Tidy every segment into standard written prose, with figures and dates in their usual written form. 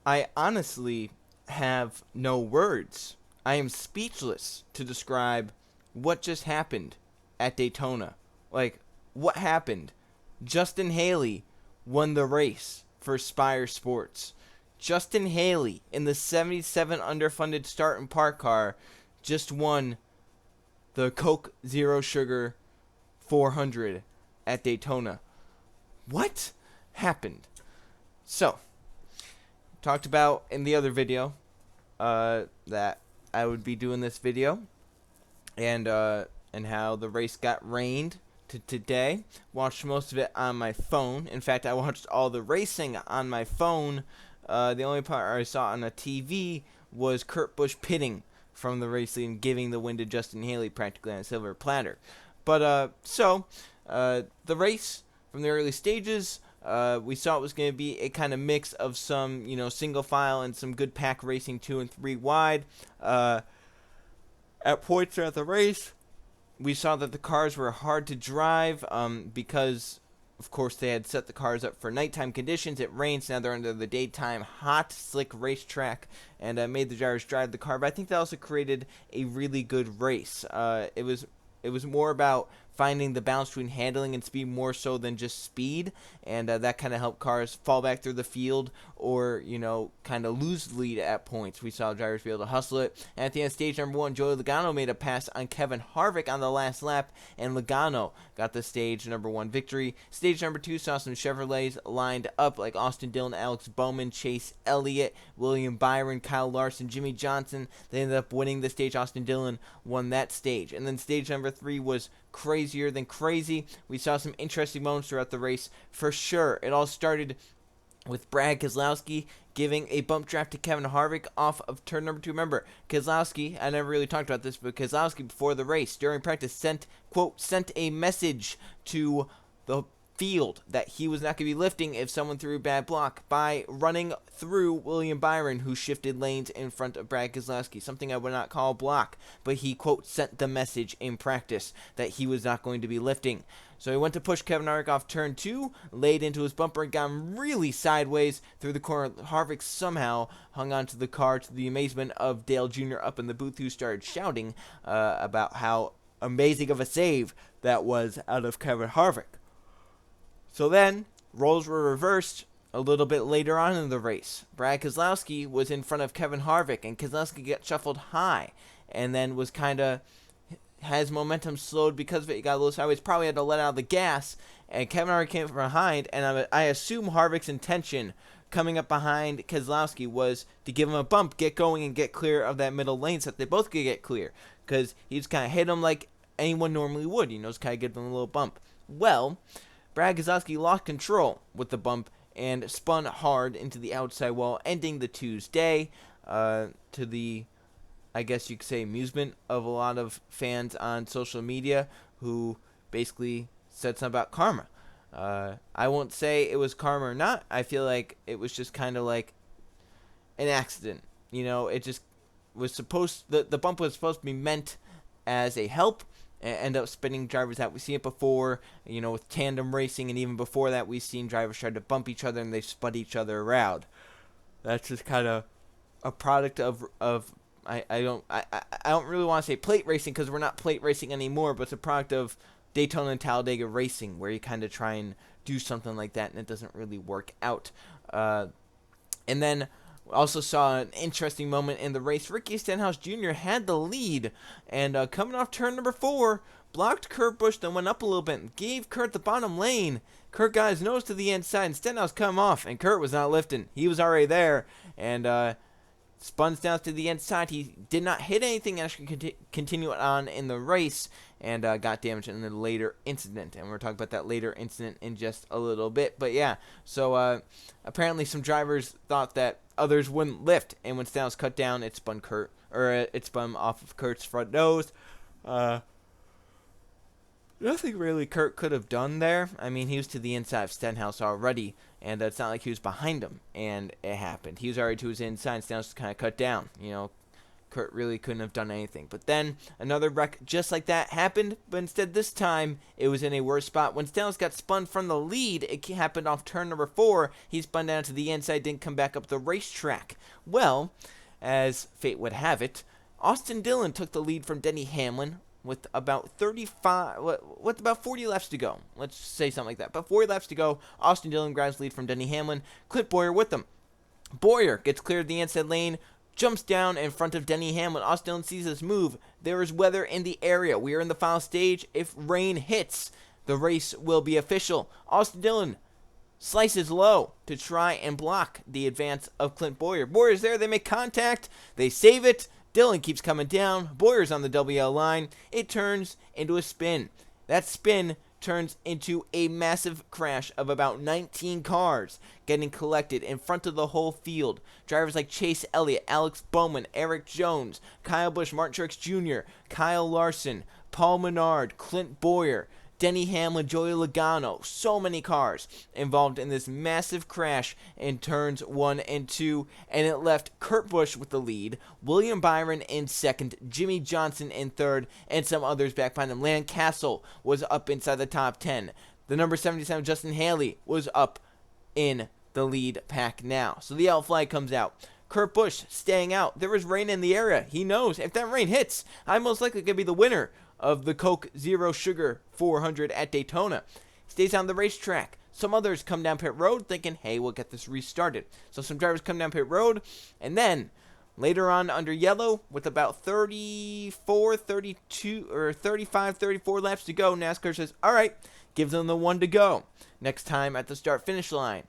I honestly have no words. I am speechless to describe what just happened at Daytona. Like, what happened? Justin Haley won the race for Spire Sports. Justin Haley in the 77 underfunded start and park car just won the Coke Zero Sugar 400 at Daytona. What happened? So, talked about in the other video that I would be doing this video, and how the race got rained to today. Watched most of it on my phone. In fact, I watched all the racing on my phone. The only part I saw on the TV was Kurt Busch pitting from the race lead and giving the win to Justin Haley practically on a silver platter. But the race from the early stages, we saw it was going to be a kind of mix of some, single file and some good pack racing 2 and 3 wide. At points throughout the race, we saw that the cars were hard to drive because, of course, they had set the cars up for nighttime conditions. It rains, now they're under the daytime hot, slick racetrack, and made the drivers drive the car. But I think that also created a really good race. It was more about finding the balance between handling and speed more so than just speed, and that kind of helped cars fall back through the field or, kind of lose the lead at points. We saw drivers be able to hustle it. And at the end of stage number 1, Joey Logano made a pass on Kevin Harvick on the last lap, and Logano got the stage number 1 victory. Stage number 2 saw some Chevrolets lined up like Austin Dillon, Alex Bowman, Chase Elliott, William Byron, Kyle Larson, Jimmy Johnson. They ended up winning the stage. Austin Dillon won that stage. And then stage number 3 was crazier than crazy. We saw some interesting moments throughout the race for sure. It all started with Brad Keselowski giving a bump draft to Kevin Harvick off of turn number 2. Remember, Keselowski, I never really talked about this, but Keselowski before the race, during practice, sent a message to the field that he was not going to be lifting if someone threw a bad block by running through William Byron, who shifted lanes in front of Brad Keselowski. Something I would not call a block, but he, quote, sent the message in practice that he was not going to be lifting. So he went to push Kevin Harvick off turn 2, laid into his bumper, and got him really sideways through the corner. Harvick somehow hung onto the car, to the amazement of Dale Jr. up in the booth, who started shouting about how amazing of a save that was out of Kevin Harvick. So then, roles were reversed a little bit later on in the race. Brad Keselowski was in front of Kevin Harvick, and Keselowski got shuffled high, and then was has momentum slowed because of it. He got a little sideways, probably had to let out the gas, and Kevin Harvick came from behind, and I assume Harvick's intention coming up behind Keselowski was to give him a bump, get going, and get clear of that middle lane so that they both could get clear, because he just kind of hit him like anyone normally would, just kind of give him a little bump. Well, Brad Keselowski lost control with the bump and spun hard into the outside wall, ending the Tuesday to the, I guess you could say, amusement of a lot of fans on social media who basically said something about karma. I won't say it was karma or not. I feel like it was just kind of like an accident. It just was the bump was supposed to be meant as a help, and end up spinning drivers out. We've seen it before, with tandem racing, and even before that, we've seen drivers try to bump each other and they spud each other around. That's just kind of a product of I don't really want to say plate racing because we're not plate racing anymore, but it's a product of Daytona and Talladega racing, where you kind of try and do something like that and it doesn't really work out. And then also saw an interesting moment in the race. Ricky Stenhouse Jr. had the lead, and coming off turn number 4, blocked Kurt Busch, then went up a little bit and gave Kurt the bottom lane. Kurt got his nose to the inside, and Stenhouse come off, and Kurt was not lifting. He was already there, and spun down to the inside. He did not hit anything and actually continue on in the race, and got damaged in the later incident. And we're talking about that later incident in just a little bit. But yeah, so apparently some drivers thought that others wouldn't lift, and when Stenhouse cut down, it spun off of Kurt's front nose. Nothing really Kurt could have done there. I mean, he was to the inside of Stenhouse already, and it's not like he was behind him, and it happened. He was already to his inside, and Stenhouse was kind of cut down. Kurt really couldn't have done anything. But then another wreck just like that happened, but instead this time it was in a worse spot. When Stenhouse got spun from the lead, it happened off turn number 4. He spun down to the inside, didn't come back up the racetrack. Well, as fate would have it, Austin Dillon took the lead from Denny Hamlin with about 40 laps to go. Let's say something like that. About 40 laps to go, Austin Dillon grabs lead from Denny Hamlin. Clint Bowyer with him. Bowyer gets cleared the inside lane, jumps down in front of Denny Hamlin. Austin Dillon sees this move. There is weather in the area. We are in the final stage. If rain hits, the race will be official. Austin Dillon slices low to try and block the advance of Clint Bowyer. Bowyer's there. They make contact. They save it. Dillon keeps coming down. Bowyer's on the WL line. It turns into a spin. That spin turns into a massive crash of about 19 cars getting collected in front of the whole field. Drivers like Chase Elliott, Alex Bowman, Eric Jones, Kyle Busch, Martin Truex Jr., Kyle Larson, Paul Menard, Clint Bowyer, Denny Hamlin, Joey Logano. So many cars involved in this massive crash in turns 1 and 2, and it left Kurt Busch with the lead, William Byron in second, Jimmy Johnson in third, and some others back behind him. Landon Cassill was up inside the top 10. The number 77, Justin Haley, was up in the lead pack now. So the yellow flag comes out. Kurt Busch staying out. There was rain in the area. He knows if that rain hits, I'm most likely going to be the winner of the Coke Zero Sugar 400 at Daytona. Stays on the racetrack. Some others come down pit road thinking, hey, we'll get this restarted. So some drivers come down pit road, and then later on under yellow, with about 34, 32, or 35, 34 laps to go, NASCAR says, all right, gives them the 1 to go. Next time at the start-finish line.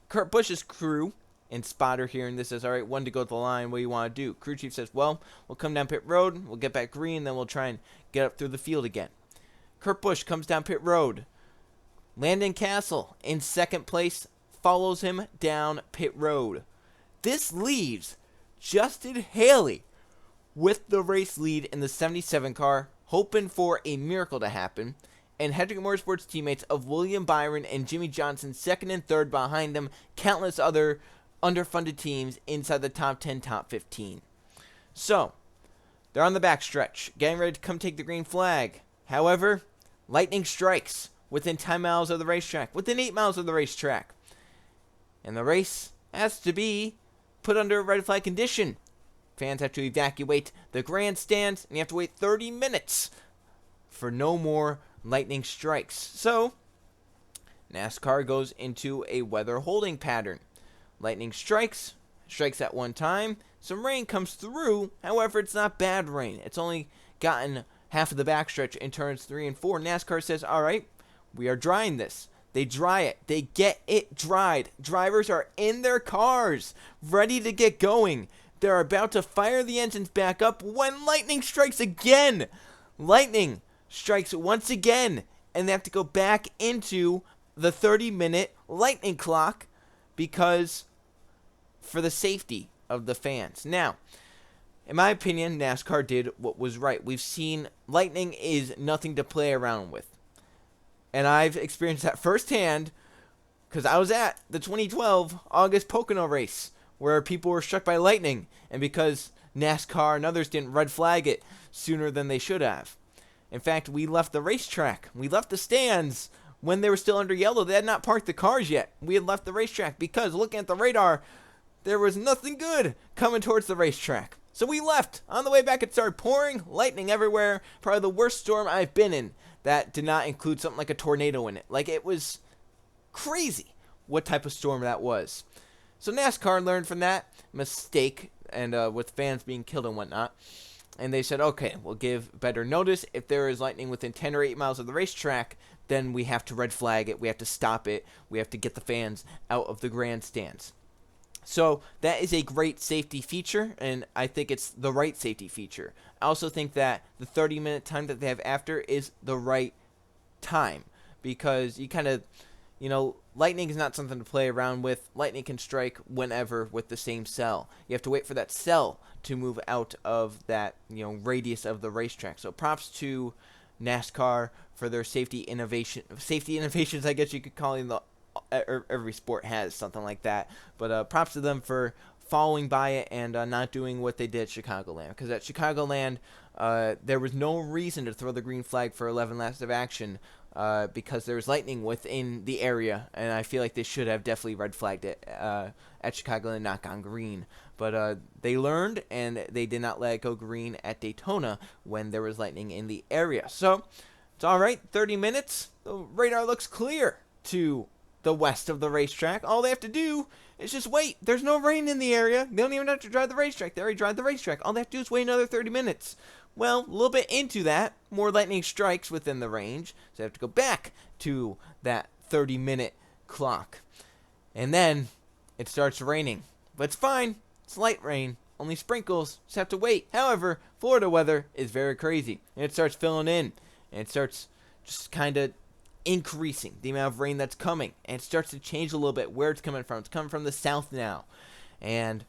Kurt Busch's crew and spotter here, and this says, all right, 1 to go to the line, what do you want to do? Crew chief says, well, we'll come down pit road, we'll get back green, then we'll try and get up through the field again. Kurt Busch comes down pit road. Landon Cassill in second place follows him down pit road. This leaves Justin Haley with the race lead in the 77 car, hoping for a miracle to happen, and Hendrick Motorsports teammates of William Byron and Jimmy Johnson second and third behind them, countless other underfunded teams inside the top 10, top 15. So, they're on the backstretch, getting ready to come take the green flag. However, lightning strikes within 10 miles of the racetrack, within 8 miles of the racetrack. And the race has to be put under a red flag condition. Fans have to evacuate the grandstands, and you have to wait 30 minutes for no more lightning strikes. So, NASCAR goes into a weather holding pattern. Lightning strikes at one time. Some rain comes through. However, it's not bad rain. It's only gotten half of the backstretch in turns 3 and 4. NASCAR says, all right, we are drying this. They dry it. They get it dried. Drivers are in their cars, ready to get going. They're about to fire the engines back up when lightning strikes again. Lightning strikes once again, and they have to go back into the 30-minute lightning clock because for the safety of the fans. Now, in my opinion, NASCAR did what was right. We've seen lightning is nothing to play around with. And I've experienced that firsthand because I was at the 2012 August Pocono race where people were struck by lightning, and because NASCAR and others didn't red flag it sooner than they should have. In fact, we left the racetrack. We left the stands when they were still under yellow. They had not parked the cars yet. We had left the racetrack because looking at the radar, there was nothing good coming towards the racetrack. So we left. On the way back, it started pouring, lightning everywhere. Probably the worst storm I've been in that did not include something like a tornado in it. Like, it was crazy what type of storm that was. So NASCAR learned from that mistake, and with fans being killed and whatnot. And they said, okay, we'll give better notice. If there is lightning within 10 or 8 miles of the racetrack, then we have to red flag it. We have to stop it. We have to get the fans out of the grandstands. So that is a great safety feature, and I think it's the right safety feature. I also think that the 30-minute time that they have after is the right time because you kind of, lightning is not something to play around with. Lightning can strike whenever with the same cell. You have to wait for that cell to move out of that, radius of the racetrack. So props to NASCAR for their safety innovations, I guess you could call them. Every sport has something like that, but props to them for following by it and not doing what they did at Chicagoland. Because at Chicagoland, there was no reason to throw the green flag for 11 laps of action because there was lightning within the area, and I feel like they should have definitely red flagged it at Chicagoland and not gone green. But they learned, and they did not let it go green at Daytona when there was lightning in the area. So it's all right, 30 minutes. The radar looks clear to the west of the racetrack. All they have to do is just wait. There's no rain in the area. They don't even have to drive the racetrack. They already drive the racetrack. All they have to do is wait another 30 minutes. Well, a little bit into that, more lightning strikes within the range, so they have to go back to that 30-minute clock. And then it starts raining. But it's fine. It's light rain. Only sprinkles. Just have to wait. However, Florida weather is very crazy. And it starts filling in. And it starts just kind of increasing the amount of rain that's coming, and it starts to change a little bit where it's coming from. It's coming from the south now, and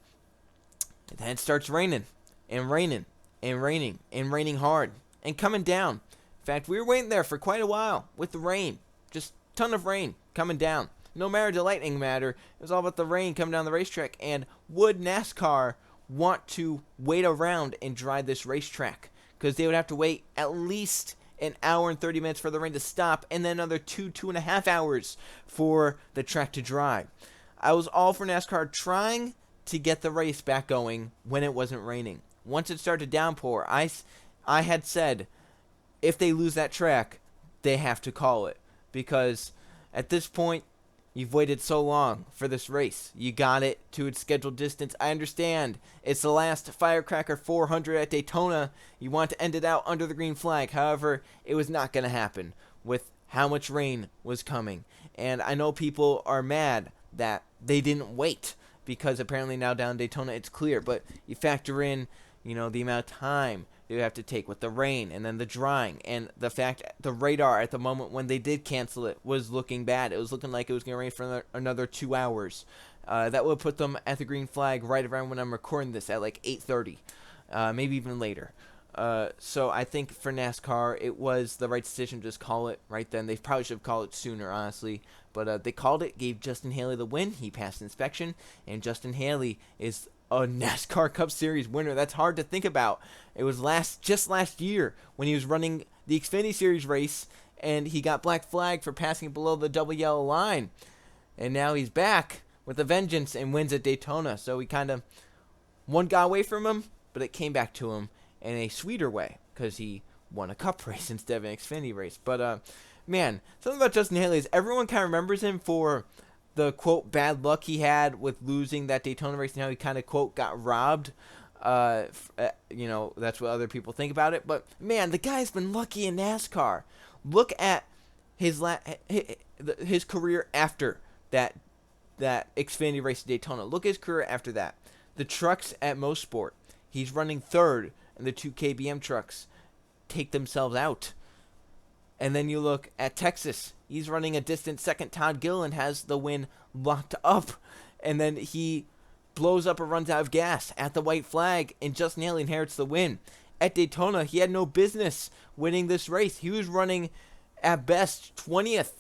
then it starts raining and raining and raining and raining hard and coming down. In fact, we were waiting there for quite a while with the rain, just ton of rain coming down. No matter the lightning matter, it was all about the rain coming down the racetrack. And would NASCAR want to wait around and drive this racetrack? Because they would have to wait at least an hour and 30 minutes for the rain to stop, and then another 2.5 hours for the track to dry. I was all for NASCAR trying to get the race back going when it wasn't raining. Once it started to downpour, I had said if they lose that track, they have to call it. Because at this point, you've waited so long for this race. You got it to its scheduled distance. I understand. It's the last Firecracker 400 at Daytona. You want to end it out under the green flag. However, it was not going to happen with how much rain was coming. And I know people are mad that they didn't wait because apparently now down Daytona it's clear. But you factor in, the amount of time you have to take with the rain and then the drying, and the fact the radar at the moment when they did cancel it was looking bad. It was looking like it was going to rain for another 2 hours. That would put them at the green flag right around when I'm recording this at like 8:30, maybe even later. So I think for NASCAR, it was the right decision to just call it right then. They probably should have called it sooner, honestly. But they called it, gave Justin Haley the win. He passed inspection, and Justin Haley is a NASCAR Cup Series winner. That's hard to think about. It was just last year when he was running the Xfinity Series race, and he got black flag for passing below the double yellow line. And now he's back with a vengeance and wins at Daytona. So he one got away from him, but it came back to him in a sweeter way because he won a Cup race instead of an Xfinity race. But, man, something about Justin Haley is everyone kind of remembers him for the, quote, bad luck he had with losing that Daytona race and how he kind of, quote, got robbed. That's what other people think about it. But, man, the guy's been lucky in NASCAR. Look at his career after that Xfinity race at Daytona. Look at his career after that. The trucks at Mosport, he's running third, and the 2 KBM trucks take themselves out. And then you look at Texas. He's running a distant second. Todd Gilliland has the win locked up. And then he blows up or runs out of gas at the white flag, and Justin Haley inherits the win. At Daytona, he had no business winning this race. He was running, at best, 20th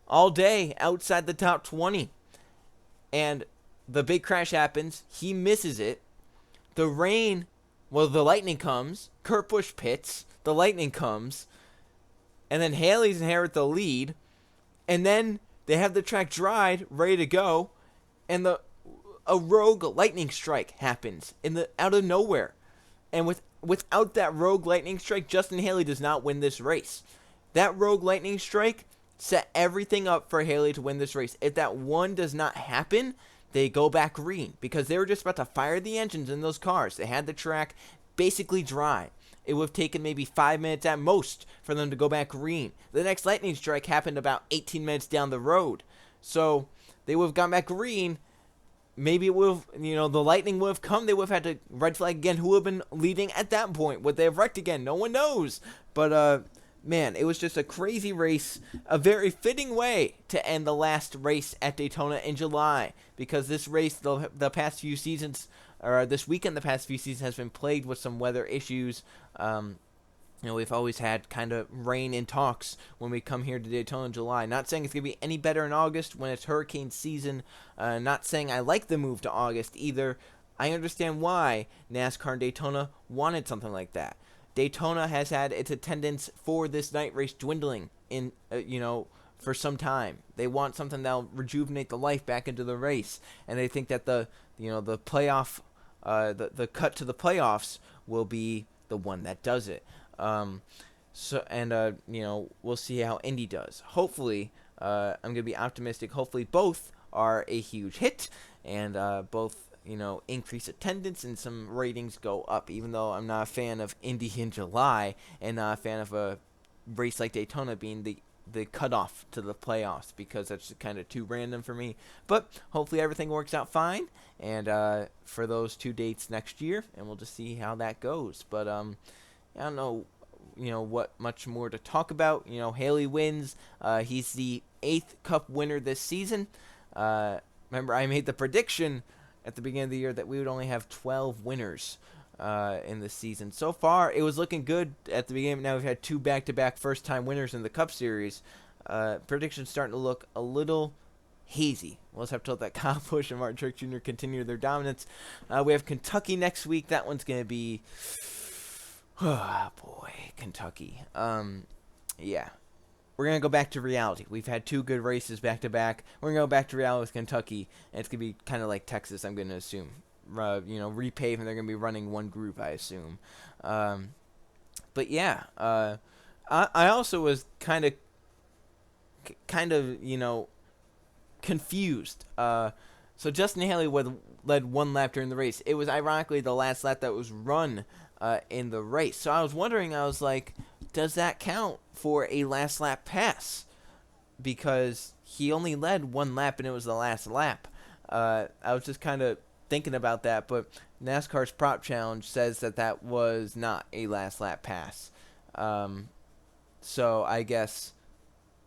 all day outside the top 20. And the big crash happens. He misses it. The lightning comes. Kurt Busch pits. The lightning comes. And then Haley's inherit the lead. And then they have the track dried, ready to go. And a rogue lightning strike happens out of nowhere. And without that rogue lightning strike, Justin Haley does not win this race. That rogue lightning strike set everything up for Haley to win this race. If that one does not happen, they go back green because they were just about to fire the engines in those cars. They had the track basically dry. It would have taken maybe 5 minutes at most for them to go back green. The next lightning strike happened about 18 minutes down the road. So they would have gone back green. Maybe it would have, the lightning would have come. They would have had to red flag again. Who would have been leading at that point? Would they have wrecked again? No one knows. But, man, it was just a crazy race. A very fitting way to end the last race at Daytona in July. Because this race, the past few seasons, or this weekend, the past few seasons has been plagued with some weather issues. We've always had kind of rain in talks when we come here to Daytona in July. Not saying it's going to be any better in August when it's hurricane season. Not saying I like the move to August either. I understand why NASCAR and Daytona wanted something like that. Daytona has had its attendance for this night race dwindling for some time. They want something that'll rejuvenate the life back into the race, and they think that the playoff, the cut to the playoffs will be the one that does it. We'll see how Indy does. Hopefully, I'm gonna be optimistic. Hopefully, both are a huge hit, and both increase attendance and some ratings go up. Even though I'm not a fan of Indy in July, and not a fan of a race like Daytona being the cutoff to the playoffs, because that's kind of too random for me. But hopefully everything works out fine, and for those 2 dates next year, and we'll just see how that goes. But I don't know, what much more to talk about. Haley wins. He's the 8th Cup winner this season. Remember, I made the prediction at the beginning of the year that we would only have 12 winners in this season. So far, it was looking good at the beginning. Now we've had 2 back-to-back first-time winners in the Cup Series. Predictions starting to look a little hazy. We'll just have to let that Kyle Busch and Martin Truex Jr. continue their dominance. We have Kentucky next week. That one's going to be... Oh, boy, Kentucky. Yeah. We're going to go back to reality. We've had 2 good races back-to-back. We're going to go back to reality with Kentucky, and it's going to be kind of like Texas, I'm going to assume. Repave, and they're going to be running one group, I assume. But, yeah. I also was kind of confused. So Justin Haley led 1 lap during the race. It was ironically the last lap that was run in the race. So I was wondering, I was like, does that count for a last lap pass? Because he only led 1 lap and it was the last lap. I was just kind of thinking about that, but NASCAR's prop challenge says that was not a last lap pass. So I guess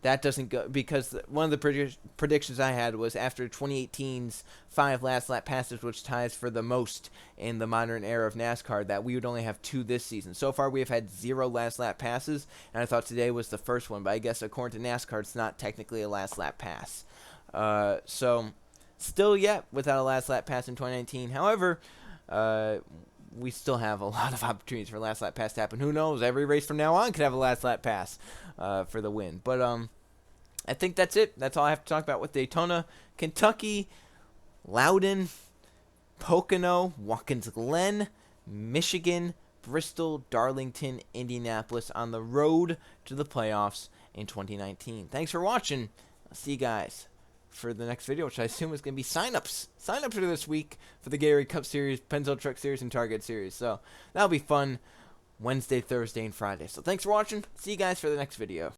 that doesn't go, because one of the predictions I had was after 2018's 5 last lap passes, which ties for the most in the modern era of NASCAR, that we would only have 2 this season. So far, we have had 0 last lap passes, and I thought today was the first one, but I guess according to NASCAR, it's not technically a last lap pass. So still yet without a last lap pass in 2019. However, we still have a lot of opportunities for last lap pass to happen. Who knows? Every race from now on could have a last lap pass for the win. But I think that's it. That's all I have to talk about with Daytona. Kentucky, Loudon, Pocono, Watkins Glen, Michigan, Bristol, Darlington, Indianapolis on the road to the playoffs in 2019. Thanks for watching. I'll see you guys for the next video, which I assume is going to be signups. Signups for this week for the Gatorade Cup Series, Pennzoil Truck Series, and Target Series. So that'll be fun Wednesday, Thursday, and Friday. So thanks for watching. See you guys for the next video.